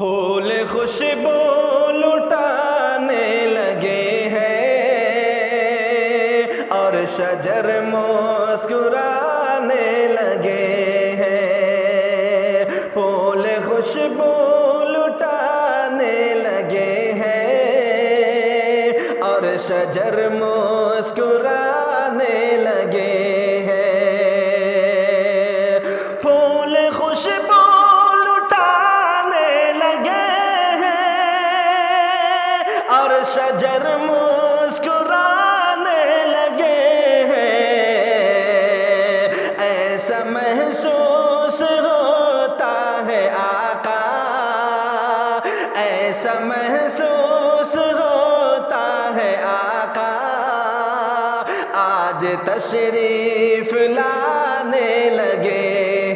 پھول خوشبو لٹانے لگے ہیں اور شجر مسکرانے لگے ہیں۔ پھول خوشبو لٹانے لگے ہیں اور شجر مسکرانے لگے ہیں۔ پھول خوشبو اور شجر مسکرانے لگے ہیں۔ ایسا محسوس ہوتا ہے آقا، ایسا محسوس ہوتا ہے آقا، آج تشریف لانے لگے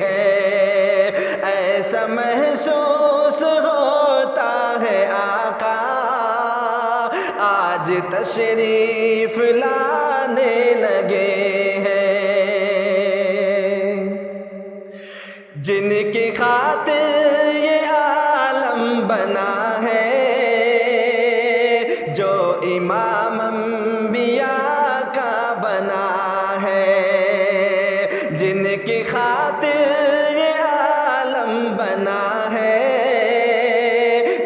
ہیں۔ ایسا محسوس ہوتا ہے آقا، آج تشریف لانے لگے ہیں۔ جن کی خاطر یہ عالم بنا ہے، جو امام انبیاء کا بنا ہے، جن کی خاطر یہ عالم بنا ہے،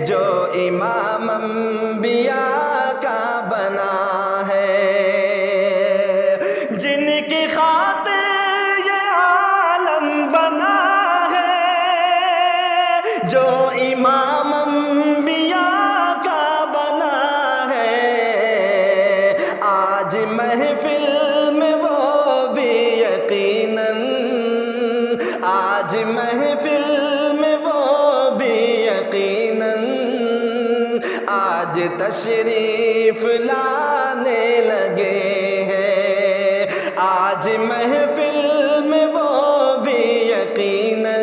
جو امام انبیاء کا بنا ہے، جن کی خاطر یہ عالم بنا ہے، جو امام انبیاء کا بنا ہے، آج محفل میں وہ بھی یقیناً، آج محفل میں وہ بھی یقیناً، آج تشریف لانے لگے ہیں۔ آج محفل میں وہ بھی یقیناً،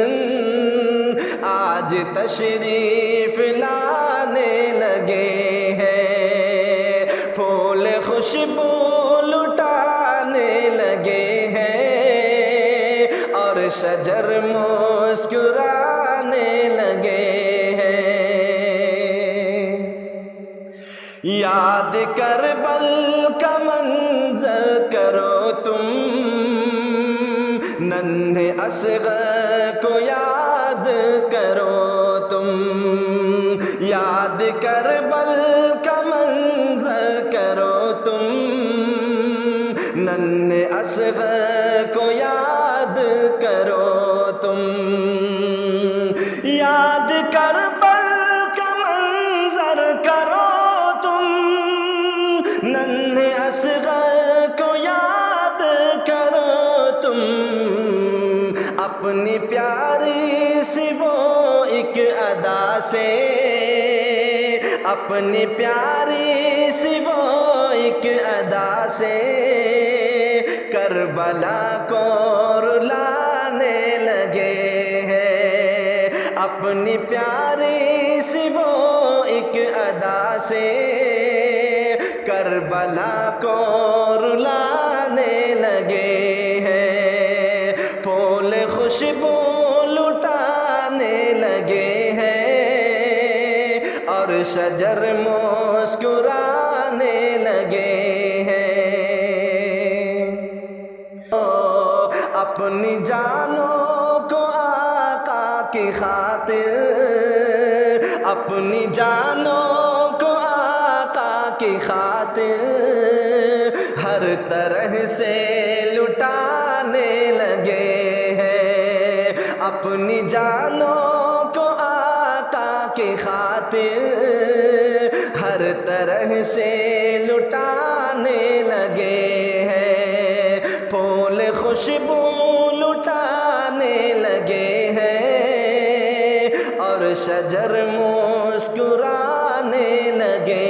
آج تشریف لانے لگے ہیں۔ پھول خوشبو لٹانے لگے ہیں اور شجر مسکرانے لگے ہیں۔ یاد کربل کا منظر کرو تم، ننھے اصغر کو یاد کرو تم، یاد کربل کا منظر کرو تم، ننھے اصغر کو یاد کرو تم، یاد کربل کا منظر کرو تم، ننھے اصغر کو یاد کرو تم، اپنی پیاری سی وہ ایک ادا سے، اپنی پیاری سی وہ ایک ادا سے، کربلا کو رلانے لگے ہیں۔ اپنی پیاری سی وہ ایک ادا سے، کربلا کو رلانے لگے ہیں۔ پھول خوشبو لٹانے لگے ہیں اور شجر مسکرانے لگے ہیں۔ اپنی جانوں کو آقا کی خاطر، اپنی جانوں کو آقا کی خاطر، ہر طرح سے لٹانے لگے ہیں۔ اپنی جانوں کو آقا کی خاطر، ہر طرح سے لٹانے لگے ہیں۔ پھول خوشبو لٹانے لگے ہیں اور شجر مسکرانے لگے